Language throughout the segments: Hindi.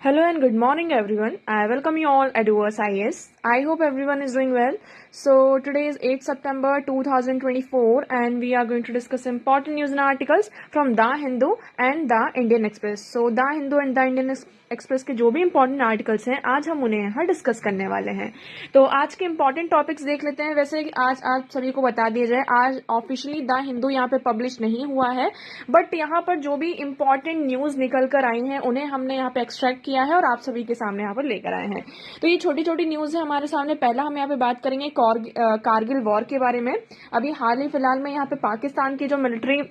Hello and good morning everyone. I welcome you all at Duos IS. I hope everyone is doing well. So today is 8 September 2024 and we are going to discuss important news and articles from The Hindu and The Indian Express. So The Hindu and The Indian Express के जो भी important articles हैं आज हम उन्हें यहाँ डिस्कस करने वाले हैं. तो आज के important topics देख लेते हैं. वैसे आज आप सभी को बता दिया जाए, आज ऑफिशियली द हिंदू यहाँ पे पब्लिश नहीं हुआ है, बट यहाँ पर जो भी important न्यूज निकल कर आई हैं उन्हें हमने यहाँ पे एक्सट्रैक्ट किया है और आप सभी के सामने यहाँ पर लेकर आए हैं. तो ये छोटी छोटी न्यूज है हमारे सामने. पहला हम यहाँ पे बात करेंगे कारगिल वॉर के बारे में. अभी हाल ही फिलहाल में यहाँ पे पाकिस्तान के जो मिलिट्री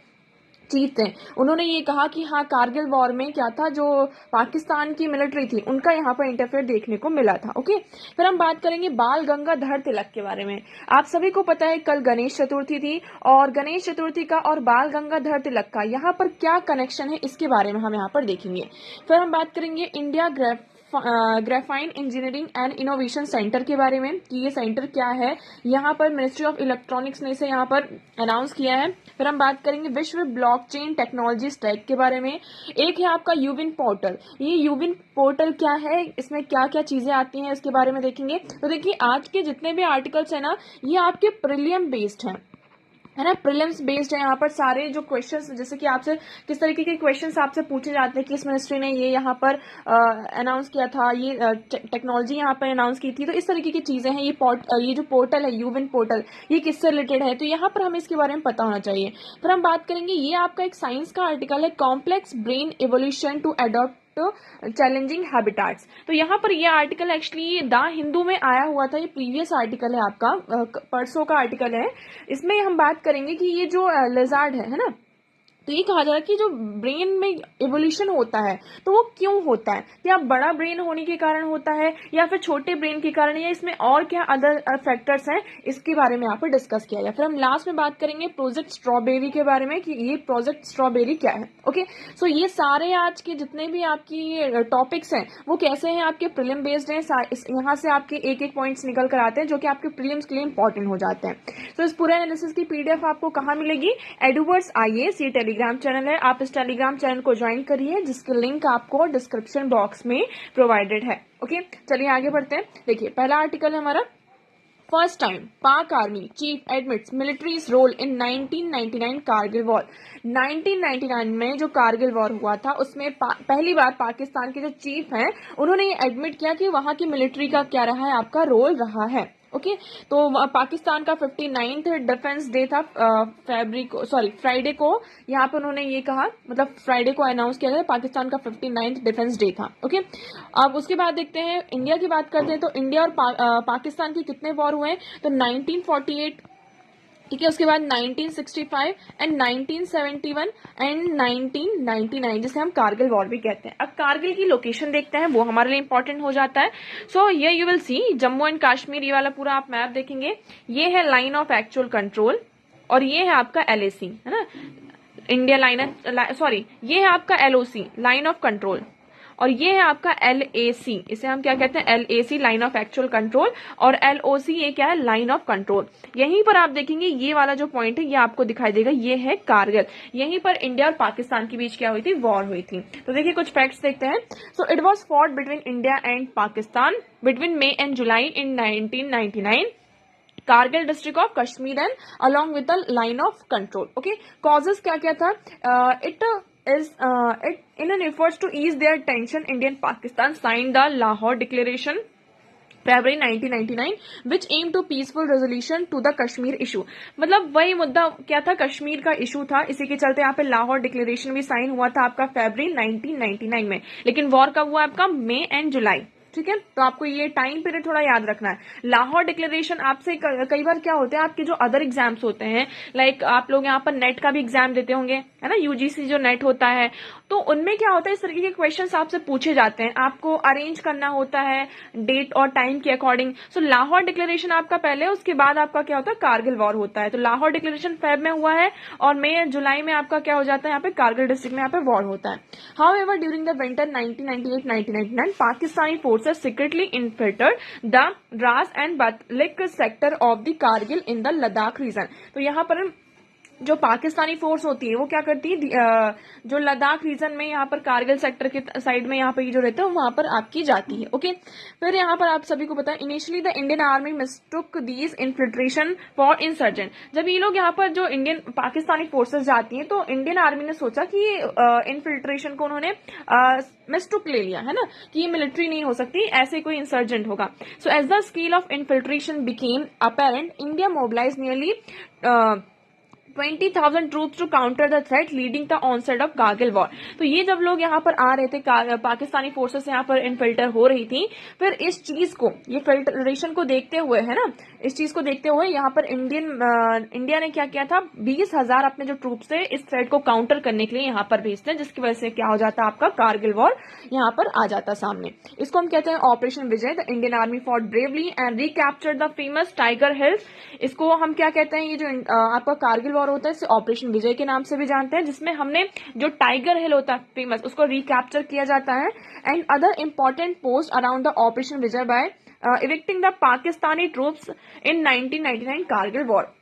चीफ थे उन्होंने ये कहा कि हाँ, कारगिल वॉर में क्या था, जो पाकिस्तान की मिलिट्री थी उनका यहाँ पर इंटरफेयर देखने को मिला था. ओके, फिर हम बात करेंगे बाल गंगाधर तिलक के बारे में. आप सभी को पता है कल गणेश चतुर्थी थी और गणेश चतुर्थी का और बाल गंगाधर तिलक का यहाँ पर क्या कनेक्शन है इसके बारे में हम यहाँ पर देखेंगे. फिर हम बात करेंगे India graphene engineering and innovation centre के बारे में कि ये सेंटर क्या है. यहाँ पर मिनिस्ट्री ऑफ इलेक्ट्रॉनिक्स ने इसे यहाँ पर अनाउंस किया है. फिर हम बात करेंगे विश्व ब्लॉकचेन टेक्नोलॉजी स्टैक के बारे में. एक है आपका यूविन पोर्टल. ये यूविन पोर्टल क्या है, इसमें क्या क्या चीजें आती हैं इसके बारे में देखेंगे. तो देखिए, आज के जितने भी आर्टिकल्स है ना, ये आपके प्रीलियम बेस्ड हैं, है ना, प्रीलिम्स बेस्ड है. यहाँ पर सारे जो क्वेश्चंस, जैसे कि आपसे किस तरीके के क्वेश्चंस आपसे पूछे जाते हैं, किस मिनिस्ट्री ने ये यहाँ पर अनाउंस किया था, ये टेक्नोलॉजी यहाँ पर अनाउंस की थी, तो इस तरीके की चीजें हैं. ये जो पोर्टल है यूविन पोर्टल, ये किससे रिलेटेड है, तो यहाँ पर हमें इसके बारे में पता होना चाहिए. फिर हम बात करेंगे, ये आपका एक साइंस का आर्टिकल है, complex brain evolution to adopt challenging habitats. तो यहाँ पर ये आर्टिकल एक्चुअली द हिंदू में आया हुआ था. ये प्रीवियस आर्टिकल है आपका, परसों का आर्टिकल है. इसमें हम बात करेंगे कि ये जो लिजार्ड है ना, तो ये कहा जा रहा है कि जो ब्रेन में इवोल्यूशन होता है तो वो क्यों होता है, क्या बड़ा ब्रेन होने के कारण होता है या फिर छोटे ब्रेन के कारण, या इसमें और क्या अदर फैक्टर्स हैं, इसके बारे में यहाँ पर डिस्कस किया जाए. फिर हम लास्ट में बात करेंगे प्रोजेक्ट स्ट्रॉबेरी के बारे में कि ये प्रोजेक्ट स्ट्रॉबेरी क्या है. ओके, सो ये सारे आज के जितने भी आपकी टॉपिक्स हैं वो कैसे हैं, आपके प्रीलिम बेस्ड हैं. यहाँ से आपके एक एक पॉइंट्स निकल कर आते हैं जो कि आपके प्रीलिम्स के लिए इंपॉर्टेंट हो जाते हैं. तो इस पूरे एनालिसिस की पीडीएफ आपको कहाँ मिलेगी? एडुवर्स आईएएस, ये टेलीग्राम चैनल है. आप इस टेलीग्राम चैनल को ज्वाइन करिए जिसकी लिंक आपको डिस्क्रिप्शन बॉक्स में प्रोवाइडेड है. ओके, चलिए आगे बढ़ते हैं. देखिए, पहला आर्टिकल है हमारा, first time Pak army chief admits military's role in 1999 Kargil war. 1999 में जो कारगिल वॉर हुआ था उसमें पहली बार पाकिस्तान के जो चीफ हैं उन्होंने ये एडमिट किया कि वहां की मिलिट्री का क्या रहा है, आपका रोल रहा है. ओके, तो पाकिस्तान का 59th डिफेंस डे था फ्राइडे को. यहाँ पे उन्होंने ये कहा, मतलब फ्राइडे को अनाउंस किया था, पाकिस्तान का 59th डिफेंस डे था. ओके, अब उसके बाद देखते हैं इंडिया की बात करते हैं. तो इंडिया और पाकिस्तान के कितने वॉर हुए हैं, तो 1948, ठीक है, उसके बाद 1965 एंड 1971 एंड 1999, जिसे हम कारगिल वॉर भी कहते हैं. अब कारगिल की लोकेशन देखते हैं, वो हमारे लिए इंपॉर्टेंट हो जाता है. सो ये you will see Jammu and Kashmir, ये वाला पूरा आप मैप देखेंगे, ये है लाइन ऑफ एक्चुअल कंट्रोल और ये है आपका LAC, है ना, इंडिया लाइन, सॉरी ये है आपका LOC लाइन ऑफ कंट्रोल, और ये है आपका LAC, इसे हम क्या कहते हैं, LAC line of actual control, और LOC ये क्या है, लाइन ऑफ कंट्रोल. यहीं पर आप देखेंगे ये वाला जो पॉइंट है ये आपको दिखाई देगा, ये है कारगिल. यहीं पर इंडिया और पाकिस्तान के बीच क्या हुई थी, वॉर हुई थी. तो देखिए कुछ फैक्ट्स देखते हैं. So it was fought between India and Pakistan between May and July in 1999. Kargil district of Kashmir and along with the line of control. Okay, causes क्या क्या था, in an efforts to ease their tension, India and Pakistan signed the Lahore Declaration February 1999 which aimed to peaceful resolution to the Kashmir issue. मतलब वही मुद्दा क्या था, कश्मीर का इशू था, इसी के चलते यहाँ पे लाहौर डिक्लेरेशन भी साइन हुआ था आपका February 1999 में. लेकिन वॉर कब हुआ आपका, May एंड July. ठीक है, तो आपको ये टाइम पीरियड थोड़ा याद रखना है. लाहौर डिक्लेरेशन आपसे कई बार क्या होते हैं, आपके जो अदर एग्जाम्स होते हैं, लाइक आप लोग यहाँ पर नेट का भी एग्जाम देते होंगे, है ना, यूजीसी जो नेट होता है, तो उनमें क्या होता है, इस तरीके के क्वेश्चंस आपसे पूछे जाते हैं, आपको अरेंज करना होता है डेट और टाइम के अकॉर्डिंग. सो लाहौर डिक्लेरेशन आपका पहले, उसके बाद आपका क्या होता है, कारगिल वॉर होता है. तो लाहौर डिक्लेरेशन फेब में हुआ है और May जुलाई में आपका क्या हो जाता है, यहाँ पे कारगिल डिस्ट्रिक्ट में यहाँ पे वॉर होता है. However during the winter 1998-1999 Pakistani forces secretly infiltrated the Dras and Batlik sector of the Kargil in the Ladakh region. तो यहाँ पर जो पाकिस्तानी फोर्स होती है वो क्या करती है, जो लद्दाख रीजन में यहाँ पर कारगिल सेक्टर के साइड में यहाँ पर ये जो रहता है वहां पर आपकी जाती है। ओके, फिर यहाँ पर आप सभी को पता है initially the Indian army mistook these infiltration for insurgent. जब ये लोग यहाँ पर जो इंडियन पाकिस्तानी फोर्सेस जाती हैं तो इंडियन आर्मी ने सोचा कि इन्फिल्ट्रेशन को उन्होंने मिस्टुक ले लिया है ना, कि ये मिलिट्री नहीं हो सकती, ऐसे कोई इंसर्जेंट होगा। So as the scale of infiltration became apparent, India mobilise nearly 20,000 troops to counter the threat leading the onset of Kargil war. तो ये जब लोग यहाँ पर आ रहे थे, पाकिस्तानी फोर्सेस यहाँ पर इनफिल्टर हो रही थी, फिर इस चीज को, ये फिल्ट्रेशन को देखते हुए है ना, इस चीज को देखते हुए यहाँ पर इंडिया ने क्या किया था, 20,000 अपने जो ट्रूप्स थे इस थ्रेट को काउंटर करने के लिए यहाँ पर भेजते हैं, जिसकी वजह से क्या हो जाता आपका कारगिल वॉर यहाँ पर आ जाता सामने। इसको हम कहते हैं operation Vijay. The Indian army fought bravely and recapture the famous tiger hills. इसको हम क्या कहते हैं, ये जो आपका कारगिल वॉर होता है इसे ऑपरेशन विजय के नाम से भी जानते हैं, जिसमें हमने जो टाइगर हिल होता है फेमस उसको रिकैप्चर किया जाता है and other important post around the operation Vijay by evicting the Pakistani troops in 1999 Kargil war.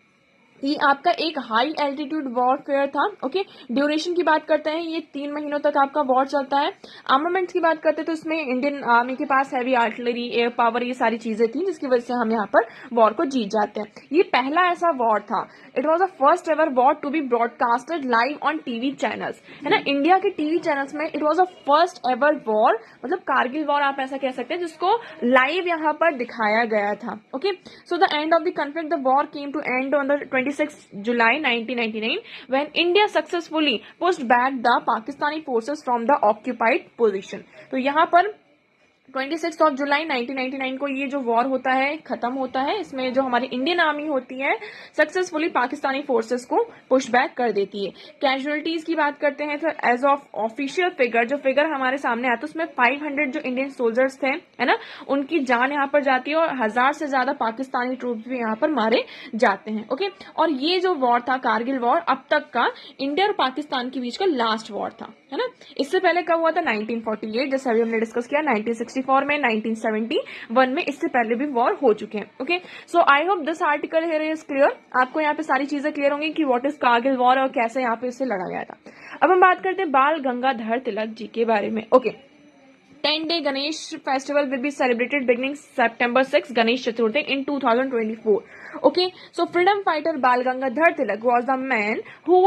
ये आपका एक हाई एल्टीट्यूड वॉरफेयर था। ओके, ड्यूरेशन की बात करते हैं, ये 3 महीनों तक आपका वॉर चलता है। आर्मामेंट्स की बात करते हैं तो इसमें इंडियन आर्मी के पास हैवी आर्टिलरी, एयर पावर, ये सारी चीजें थी, जिसकी वजह से हम यहाँ पर वॉर को जीत जाते हैं। ये पहला ऐसा वॉर था, it was the first ever war to be broadcasted live on TV channels, है ना, इंडिया के टीवी चैनल्स में। It was the first ever war, मतलब कारगिल वॉर आप ऐसा कह सकते हैं, जिसको लाइव यहाँ पर दिखाया गया था। Okay, so the end of the conflict, the war came to end on the 26 July 1999 when India successfully pushed back the Pakistani forces from the occupied position। तो यहाँ पर 26 जुलाई 1999 को ये जो वॉर होता है खत्म होता है। इसमें जो हमारी इंडियन आर्मी होती है सक्सेसफुली पाकिस्तानी फोर्सेस को पुश बैक कर देती है। कैजुअलिटीज की बात करते हैं तो एज ऑफ ऑफिशियल फिगर, जो फिगर हमारे सामने आता है उसमें 500 जो इंडियन सोल्जर्स थे, है ना, उनकी जान यहाँ पर जाती है और 1000 से ज्यादा पाकिस्तानी ट्रूप्स भी यहाँ पर मारे जाते हैं। ओके, और ये जो वॉर था कारगिल वॉर, अब तक का इंडिया और पाकिस्तान के बीच का लास्ट वॉर था, है ना। इससे पहले कब हुआ था, 1948, जैसे अभी हमने डिस्कस किया, 1964 में, 1971 में, इससे पहले भी वॉर हो चुके हैं। Okay, so I hope this article here is clear. आपको यहाँ पे सारी चीजें क्लियर होंगी कि व्हाट इज कारगिल वॉर और कैसे यहाँ पे इसे लड़ा गया था। अब हम बात करते हैं बाल गंगाधर तिलक जी के बारे में। Okay, 10-day Ganesh festival will be celebrated beginning September 6, Ganesh Chaturthi in 2024. Okay, so freedom fighter Bal Gangadhar Tilak was the man who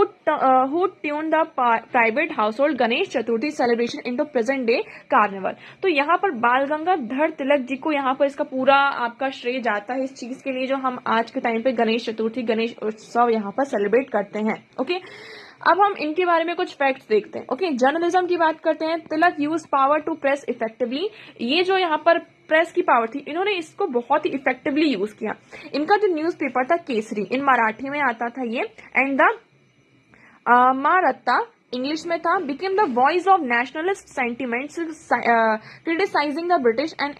tuned the private household Ganesh Chaturthi celebration into present day carnival। तो यहाँ पर बाल गंगाधर तिलक जी को यहाँ पर इसका पूरा आपका श्रेय जाता है इस चीज के लिए, जो हम आज के टाइम पे गणेश चतुर्थी, गणेश उत्सव यहाँ पर सेलिब्रेट करते हैं। ओके, अब हम इनके बारे में कुछ फैक्ट्स देखते हैं। ओके, जर्नलिज्म की बात करते हैं। Tilak use power to press effectively. ये जो यहाँ पर प्रेस की पावर थी, इन्होंने इसको बहुत ही इफेक्टिवली यूज किया। इनका जो न्यूज़पेपर था केसरी, इन मराठी में आता था ये, एंड द महारत्ता इंग्लिश में था, became the voice of nationalist sentiments, criticising the British and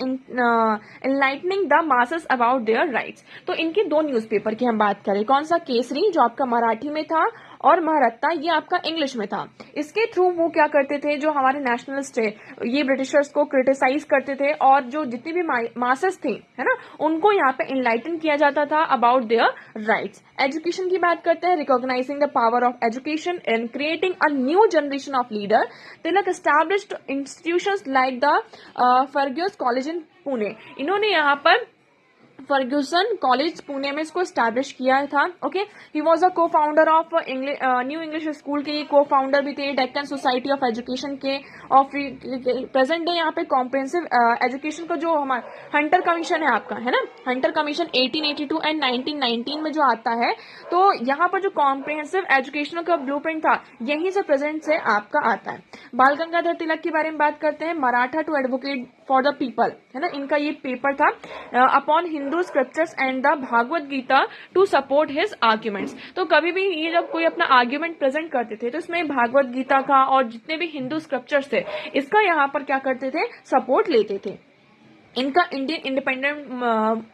enlightening the masses about their rights. तो इनके दो न्यूज़पेपर की हम बात करें, कौन सा, केसरी जो आपका मराठी में था, और महारत्ता ये आपका इंग्लिश में था। इसके थ्रू वो क्या करते थे, जो हमारे नेशनलिस्ट थे ये ब्रिटिशर्स को क्रिटिसाइज करते थे, और जो जितनी भी मासेस थी, है ना, उनको यहाँ पे इनलाइटन किया जाता था अबाउट देयर राइट्स। एजुकेशन की बात करते हैं, recognising the power of education and creating a new generation of leader. Tilak established institutions like the Fergusson college in Pune. इन्होंने यहाँ पर फर्ग्यूसन कॉलेज पुणे में इसको स्टैब्लिश किया था। ओके, ही वाज अ को founder of new English school के को फाउंडर भी थे, डेक्कन सोसाइटी ऑफ एजुकेशन के, और प्रेजेंट डे यहाँ पे कॉम्प्रिहेंसिव एजुकेशन का जो हमारा हंटर कमीशन है आपका, है ना, हंटर कमीशन 1882 एंड 1919 में जो आता है, तो यहाँ पर जो कॉम्प्रिहेंसिव एजुकेशन का ब्लूप्रिंट था यहीं से प्रेजेंट से आपका आता है। बाल गंगाधर तिलक के बारे में बात करते हैं। Maratha to advocate for the people, है ना, इनका ये पेपर था, upon Hindu scriptures and the Bhagavad Gita to support his arguments. तो कभी भी ये जब कोई अपना आर्ग्यूमेंट प्रेजेंट करते थे तो इसमें भागवत गीता का और जितने भी हिंदू स्क्रिप्चर्स थे इसका यहाँ पर क्या करते थे, सपोर्ट लेते थे। इनका इंडियन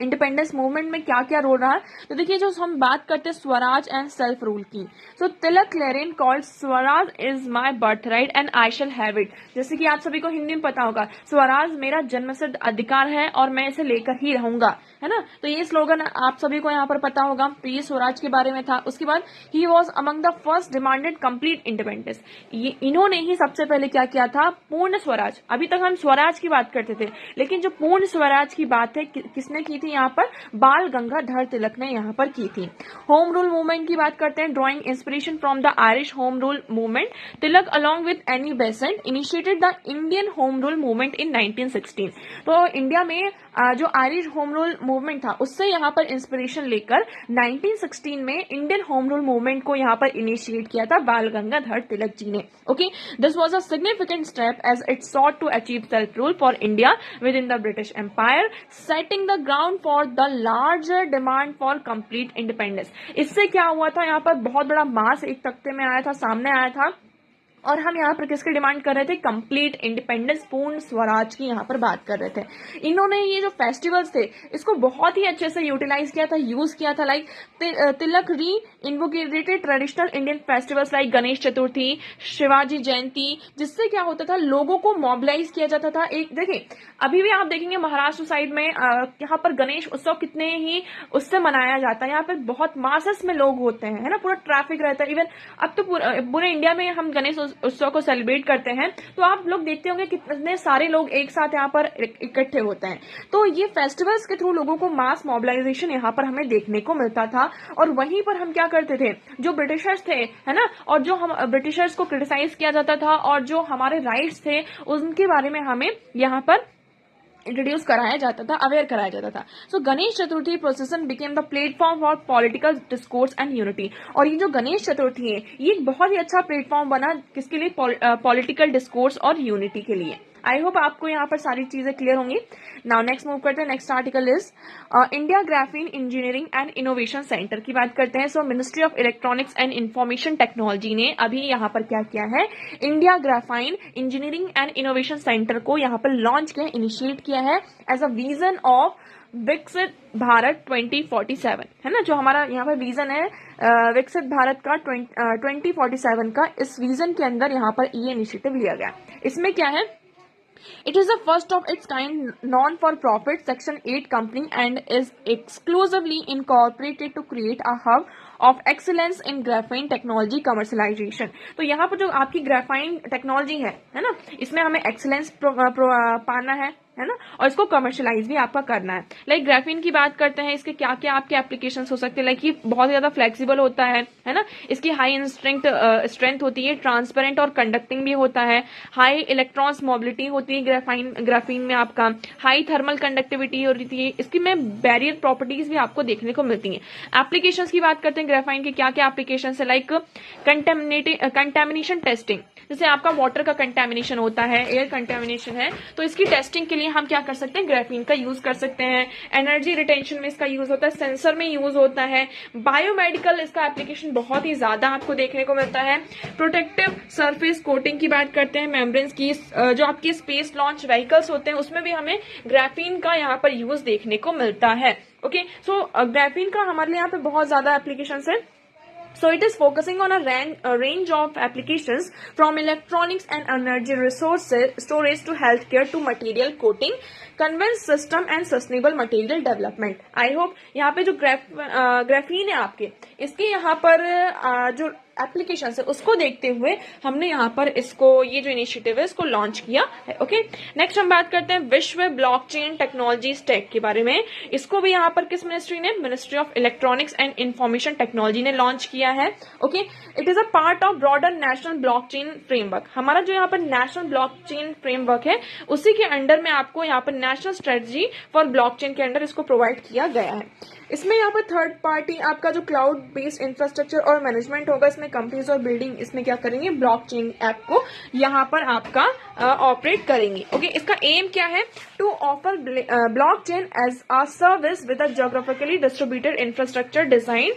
इंडिपेंडेंस मूवमेंट में क्या क्या रोल रहा है। तो देखिए, जो हम बात करते हैं स्वराज एंड सेल्फ रूल की, so Tilak clarion called swaraj is my birth right and I shall have it. जैसे कि आप सभी को हिंदी में पता होगा, स्वराज मेरा जन्मसिद्ध अधिकार है और मैं इसे लेकर ही रहूंगा, है ना। तो ये स्लोगन आप सभी को यहाँ पर पता होगा। तो ये स्वराज के बारे में था। उसके बाद he was among the first demanded complete independence. ये इन्होंने ही सबसे पहले क्या किया था, पूर्ण स्वराज। अभी तक हम स्वराज की बात करते थे, लेकिन जो पूर्ण स्वराज की बात है किसने की थी यहाँ पर, बाल गंगाधर तिलक ने यहाँ पर की थी। होम रूल मूवमेंट की बात करते हैं। Drawing inspiration from the Irish home rule movement, Tilak along with Annie Besant initiated the Indian home rule movement in 1916। तो इंडिया में जो आयरिश होम रूल मूवमेंट था, उससे यहाँ पर इंस्पिरेशन लेकर 1916 में इंडियन होम रूल मूवमेंट को यहाँ पर इनिशिएट किया था बाल गंगाधर तिलक जी ने। Okay, this was a significant step as it sought to achieve self-rule for India within the British Empire, setting the ground for the larger demand for complete independence। इससे क्या हुआ था, यहाँ पर बहुत बड़ा मास एक तख्ते में आया था, सामने आया था, और हम यहाँ पर किसकी डिमांड कर रहे थे, कंप्लीट इंडिपेंडेंस, पूर्ण स्वराज की यहाँ पर बात कर रहे थे। इन्होंने ये जो फेस्टिवल्स थे, इसको बहुत ही अच्छे से यूटिलाइज किया था, यूज किया था। Like Tilak re invocated traditional Indian festivals like Ganesh Chaturthi, Shivaji Jayanti, जिससे क्या होता था, लोगों को मोबिलाइज किया जाता था। एक देखिए, अभी भी आप देखेंगे महाराष्ट्र साइड में यहाँ पर गणेश उत्सव कितने ही उससे मनाया जाता है। यहाँ पर बहुत मासेस में लोग होते हैं, है ना, पूरा ट्रैफिक रहता है। इवन अब तो पूरे इंडिया में हम गणेश उत्सव को सेलिब्रेट करते हैं, तो आप लोग देखते होंगे कितने सारे लोग एक साथ यहाँ पर इकट्ठे होते हैं। तो ये फेस्टिवल्स के थ्रू लोगों को मास मोबिलाइजेशन यहाँ पर हमें देखने को मिलता था। और वहीं पर हम क्या करते थे, जो ब्रिटिशर्स थे, है ना, और जो हम ब्रिटिशर्स को क्रिटिसाइज किया जाता था, और जो हमारे राइट्स थे उनके बारे में हमें यहाँ पर इंट्रोड्यूस कराया जाता था, अवेयर कराया जाता था। So Ganesh Chaturthi procession became the platform for political discourse and unity. और ये जो गणेश चतुर्थी है, ये एक बहुत ही अच्छा प्लेटफॉर्म बना किसके लिए, पॉलिटिकल डिस्कोर्स और यूनिटी के लिए। आई होप आपको यहाँ पर सारी चीजें क्लियर होंगी। नाउ नेक्स्ट मूव करते हैं। Next article is India graphene engineering and innovation centre की बात करते हैं। So ministry of electronics and information technology ने अभी यहाँ पर क्या किया है, India graphene engineering and innovation centre को यहाँ पर लॉन्च किया, इनिशिएट किया है एज अ विजन ऑफ विकसित भारत 2047, है ना। जो हमारा यहाँ पर विजन है विकसित भारत का 2047 का, इस विजन के अंदर यहाँ पर ये इनिशिएटिव लिया गया। इसमें क्या है, it is the first of its kind non-for-profit Section 8 company and is exclusively incorporated to create a hub of excellence in graphene technology commercialization। तो यहाँ पर जो आपकी ग्राफाइन टेक्नोलॉजी है ना, इसमें हमें एक्सीलेंस पाना है ना, और इसको कमर्शियलाइज भी आपका करना है। लाइक ग्राफीन की बात करते हैं, इसके क्या क्या आपके एप्लीकेशंस हो सकते हैं। लाइक ये बहुत ज्यादा फ्लेक्सिबल होता है ना, इसकी हाई स्ट्रेंथ होती है, ट्रांसपेरेंट और कंडक्टिंग भी होता है, हाई इलेक्ट्रॉन्स मोबिलिटी होती है ग्राफीन में, आपका हाई थर्मल कंडक्टिविटी होती है, इसकी में बैरियर प्रॉपर्टीज भी आपको देखने को मिलती है। एप्लीकेशंस की बात करते हैं ग्राफाइन के क्या क्या एप्लीकेशन है, लाइक कंटेमिनेशन टेस्टिंग, जैसे आपका वाटर का कंटेमिनेशन होता है, एयर कंटेमिनेशन है, तो इसकी टेस्टिंग के लिए हम क्या कर सकते हैं, ग्राफीन का यूज कर सकते हैं। एनर्जी रिटेंशन में इसका यूज होता है, सेंसर में यूज होता है, बायोमेडिकल इसका एप्लीकेशन बहुत ही ज्यादा आपको देखने को मिलता है। प्रोटेक्टिव सरफेस कोटिंग की बात करते हैं, मेम्ब्रेन्स की, जो आपकी स्पेस लॉन्च व्हीकल्स होते हैं उसमें भी हमें ग्राफीन का यहाँ पर यूज देखने को मिलता है। ओके, सो ग्राफीन का हमारे लिए यहाँ पे बहुत ज्यादा एप्लीकेशन है। So it is focusing on a range of applications from electronics and energy resources storage to healthcare to material coating, conveyance system and sustainable material development। I hope यहाँ पे जो ग्राफीन है आपके, इसके यहाँ पर जो एप्लीकेशन है उसको देखते हुए हमने यहाँ पर इसको, ये जो इनिशिएटिव है इसको लॉन्च किया है। ओके, नेक्स्ट हम बात करते हैं विश्व ब्लॉकचेन टेक्नोलॉजी स्टैक के बारे में। इसको भी यहाँ पर किस मिनिस्ट्री ने, ministry of electronics and information technology ने लॉन्च किया है। Okay, it is a part of broader national blockchain framework. हमारा जो यहाँ पर नेशनल ब्लॉकचेन फ्रेमवर्क है, उसी के अंडर में आपको यहाँ पर नेशनल स्ट्रेटजी फॉर ब्लॉकचेन के अंडर इसको प्रोवाइड किया गया है। इसमें यहाँ पर थर्ड पार्टी आपका जो क्लाउड बेस्ड इंफ्रास्ट्रक्चर और मैनेजमेंट होगा, इसमें कंपनीज और बिल्डिंग इसमें क्या करेंगे, ब्लॉकचेन ऐप को यहाँ पर आपका ऑपरेट करेंगे। ओके, इसका एम क्या है, to offer blockchain as a service with a geographically distributed infrastructure design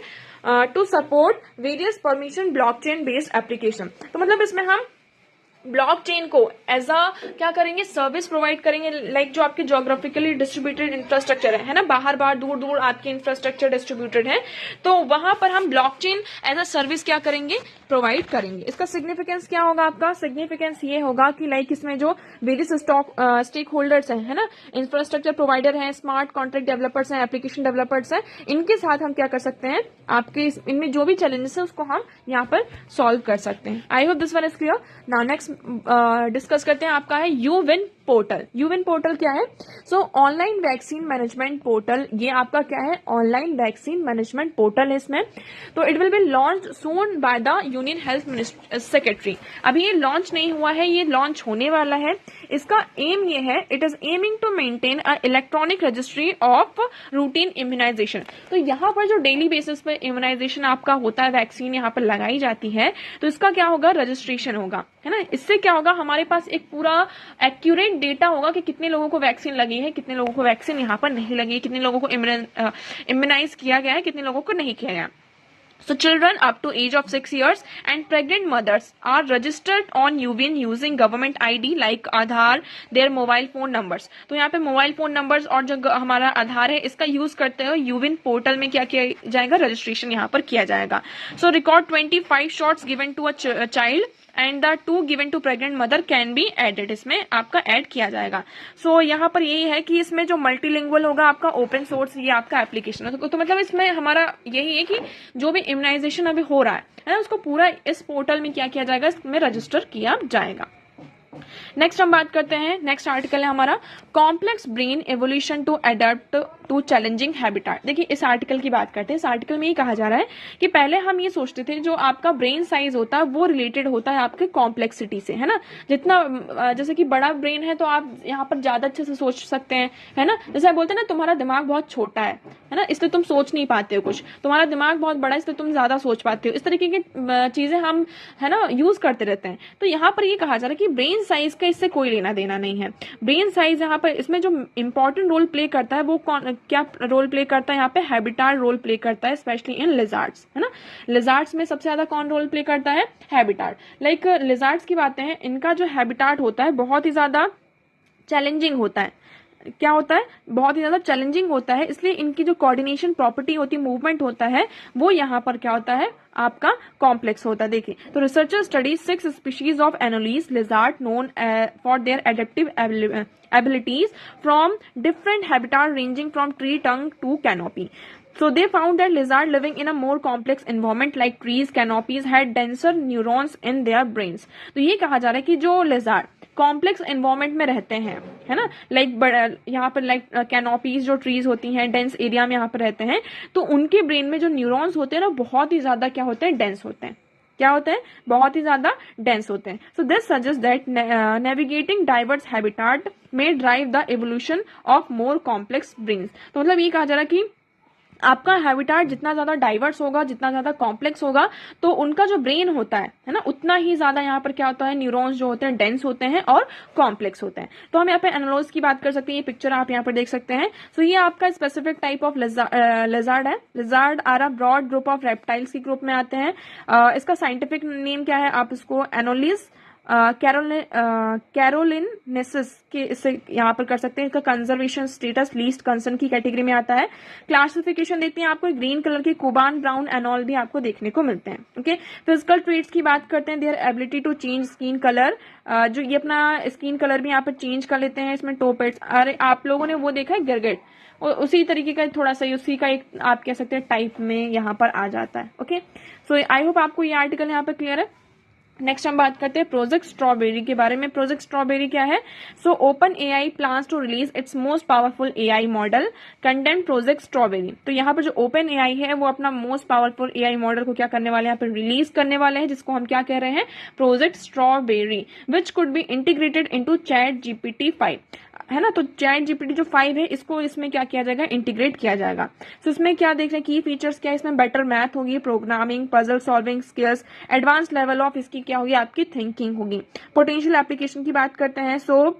to support various permission blockchain based application. तो मतलब इसमें हम ब्लॉकचेन को एज अ क्या करेंगे, सर्विस प्रोवाइड करेंगे, लाइक जो आपके ज्योग्राफिकली डिस्ट्रीब्यूटेड इंफ्रास्ट्रक्चर है ना, बाहर बाहर दूर दूर आपके इंफ्रास्ट्रक्चर डिस्ट्रीब्यूटेड है, तो वहां पर हम ब्लॉकचेन एज अ सर्विस क्या करेंगे, प्रोवाइड करेंगे। इसका सिग्निफिकेंस क्या होगा, आपका सिग्निफिकेंस ये होगा कि लाइक इसमें जो वेरियस स्टेक होल्डर्स हैं, है ना, इंफ्रास्ट्रक्चर प्रोवाइडर हैं, स्मार्ट कॉन्ट्रैक्ट डेवलपर्स हैं, एप्लीकेशन डेवलपर्स हैं, इनके साथ हम क्या कर सकते हैं, आपके इनमें जो भी चैलेंजेस है उसको हम यहाँ पर सॉल्व कर सकते हैं। आई hope this one is clear. Now next discuss करते हैं, आपका है यूविन पोर्टल। यूविन पोर्टल क्या है, सो ऑनलाइन वैक्सीन मैनेजमेंट पोर्टल, ये आपका क्या है, ऑनलाइन वैक्सीन मैनेजमेंट पोर्टल है इसमें। तो it will be launch soon by the union health secretary. अभी ये लॉन्च नहीं हुआ है, ये लॉन्च होने वाला है। इसका एम ये है, it is aiming to maintain a electronic registry of routine immunisation. तो यहाँ पर जो डेली बेसिस पर इम्यूनाइजेशन आपका होता है, वैक्सीन यहाँ पर लगाई जाती है, तो इसका क्या होगा, रजिस्ट्रेशन होगा, है ना। इससे क्या होगा, हमारे पास एक पूरा एक्यूरेट डेटा होगा कि कितने लोगों को वैक्सीन लगी है, कितने लोगों को वैक्सीन यहाँ पर नहीं लगी है, कितने लोगों को इम्यूनाइज किया गया है, कितने लोगों को नहीं किया गया। So children up to age of 6 years and pregnant mothers are registered on UVIN using government ID like Aadhaar, their mobile phone numbers। तो यहाँ पे मोबाइल फोन नंबर्स और जो हमारा आधार है इसका यूज करते हुए यूविन पोर्टल में क्या किया जाएगा, रजिस्ट्रेशन यहाँ पर किया जाएगा। So record 25 shots given to a child and the 2 given to pregnant mother can be added, इसमें आपका ऐड किया जाएगा। सो यहाँ पर यही है कि इसमें जो मल्टीलिंगुअल होगा आपका ओपन सोर्स ये आपका एप्लीकेशन है। तो मतलब इसमें हमारा यही है कि जो भी इम्यूनाइजेशन अभी हो रहा है ना, उसको पूरा इस पोर्टल में क्या किया जाएगा, इसमें रजिस्टर किया जाएगा। नेक्स्ट हम बात करते हैं, नेक्स्ट आर्टिकल है हमारा complex brain evolution to adapt to challenging habitat. देखिए इस आर्टिकल की बात करते हैं। इस आर्टिकल में ये कहा जा रहा है कि पहले हम ये सोचते थे जो आपका ब्रेन साइज होता है वो रिलेटेड होता है आपके कॉम्प्लेक्सिटी से, है ना। जितना जैसे कि बड़ा ब्रेन है तो आप यहाँ पर ज्यादा अच्छे से सोच सकते हैं, है ना। जैसे आप बोलते हैं ना तुम्हारा दिमाग बहुत छोटा है ना, इसलिए तुम सोच नहीं पाते हो कुछ, तुम्हारा दिमाग बहुत बड़ा है इसलिए तुम ज्यादा सोच पाते हो। इस तरीके की चीजें हम, है ना, यूज करते रहते हैं। तो यहाँ पर ये कहा जा रहा है कि ब्रेन साइज का इससे कोई लेना देना नहीं है। ब्रेन साइज यहाँ पर इसमें जो इंपॉर्टेंट रोल प्ले करता है वो क्या रोल प्ले करता है, यहाँ पे हैबिटाट रोल प्ले करता है, स्पेशली इन लिजार्ड्स, है ना। लिजार्ड्स में सबसे ज्यादा कौन रोल प्ले करता है, हैबिटाट। लाइक लिजार्ड्स की बातें हैं, इनका जो हैबिटाट होता है बहुत ही ज्यादा चैलेंजिंग होता है। क्या होता है, बहुत ही ज्यादा चैलेंजिंग होता है, इसलिए इनकी जो कोऑर्डिनेशन प्रॉपर्टी होती है, मूवमेंट होता है, वो यहाँ पर क्या होता है, आपका कॉम्प्लेक्स होता है। देखिए तो researcher study 6 species of anoles lizard known for their adaptive abilities from different habitat ranging from tree trunk to canopy. So they found that lizard living in a more complex environment like trees, canopies had denser neurons in their brains. तो ये कहा जा रहा है कि जो lizard कॉम्प्लेक्स एनवायरमेंट में रहते हैं, है ना, लाइक यहाँ पर लाइक कैनोपीज जो ट्रीज होती हैं, डेंस एरिया में यहाँ पर रहते हैं, तो उनके ब्रेन में जो न्यूरॉन्स होते हैं ना बहुत ही ज्यादा क्या होते हैं, डेंस होते हैं। क्या होते हैं, बहुत ही ज्यादा डेंस होते हैं। So this suggest that navigating diverse habitat may drive the evolution of more complex brains. तो मतलब ये कहा जा रहा है कि आपका हैबिटाट जितना ज्यादा डाइवर्स होगा, जितना ज्यादा कॉम्प्लेक्स होगा, तो उनका जो ब्रेन होता है ना, उतना ही ज्यादा यहाँ पर क्या होता है, न्यूरॉन्स जो होते हैं डेंस होते हैं और कॉम्प्लेक्स होते हैं। तो हम यहाँ पे एनालॉज की बात कर सकते हैं, ये पिक्चर आप यहाँ पर देख सकते हैं। सो ये आपका स्पेसिफिक टाइप ऑफ लिजार्ड है। Lizard are a broad group of reptiles की ग्रुप में आते हैं। इसका साइंटिफिक नेम क्या है, आप इसको एनोलिस कैरोलिनेसिस के इससे यहाँ पर कर सकते हैं। इसका कंजर्वेशन स्टेटस लीस्ट कंसर्न की कैटेगरी में आता है। क्लासिफिकेशन देखते हैं, आपको ग्रीन कलर के कुबान ब्राउन एनॉल भी आपको देखने को मिलते हैं। ओके, फिजिकल ट्रेट्स की बात करते हैं, their ability to change skin colour, जो ये अपना स्किन कलर भी यहाँ पर चेंज कर लेते हैं। इसमें टोपेट्स, अरे आप लोगों ने वो देखा है गिरगिट, और उसी तरीके का थोड़ा सा उसी का एक आप कह सकते हैं टाइप में यहाँ पर आ जाता है। ओके, सो आई होप आपको ये आर्टिकल यहाँ पर क्लियर है। नेक्स्ट हम बात करते हैं प्रोजेक्ट स्ट्रॉबेरी के बारे में। प्रोजेक्ट स्ट्रॉबेरी क्या है, so open AI plans to release its most powerful AI model content project strawberry. तो यहाँ पर जो ओपन एआई है वो अपना मोस्ट पावरफुल एआई मॉडल को क्या करने वाले हैं, यहाँ पर रिलीज करने वाले हैं, जिसको हम क्या कह रहे हैं, project strawberry, which could be integrated into chat GPT 5, है ना। तो चैट जीपीटी जो 5 है इसको इसमें क्या किया जाएगा, इंटीग्रेट किया जाएगा। तो इसमें क्या देख रहे हैं, की फीचर्स क्या है, इसमें बेटर मैथ होगी, programming, puzzle solving skills, advance level of इसकी क्या होगी, आपकी थिंकिंग होगी। पोटेंशियल एप्लीकेशन की बात करते हैं, so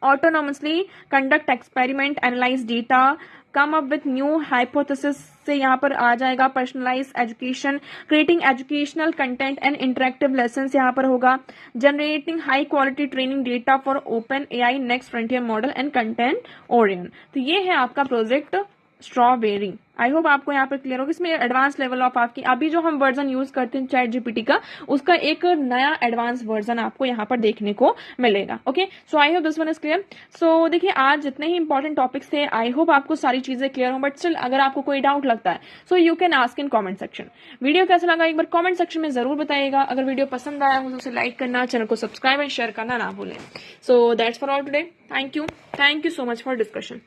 autonomously conduct experiment, analyse data, come up with new hypothesis से यहाँ पर आ जाएगा personalise education, creating educational content and interactive lesson यहाँ पर होगा, generating high quality training data for OpenAI next frontier model and content orient. तो ये है आपका प्रोजेक्ट स्ट्रॉबेरी। आई होप आपको यहाँ पर क्लियर होगा। इसमें एडवांस लेवल ऑफ आपकी अभी जो हम वर्जन यूज करते हैं चैट जीपीटी का, उसका एक नया एडवांस वर्जन आपको यहाँ पर देखने को मिलेगा। Okay, so I hope this one is clear. So देखिए, आज जितने ही इंपॉर्टेंट टॉपिक्स थे, आई होप आपको सारी चीजें क्लियर हो, बट स्टिल अगर आपको कोई डाउट लगता है so you can ask in comment section. Video कैसा लगा एक बार कॉमेंट सेक्शन में जरूर बताइएगा। अगर वीडियो पसंद आया हो तो उसे लाइक करना, चैनल को सब्सक्राइब एंड शेयर करना ना भूलें। So that's for all today. Thank you so much for discussion.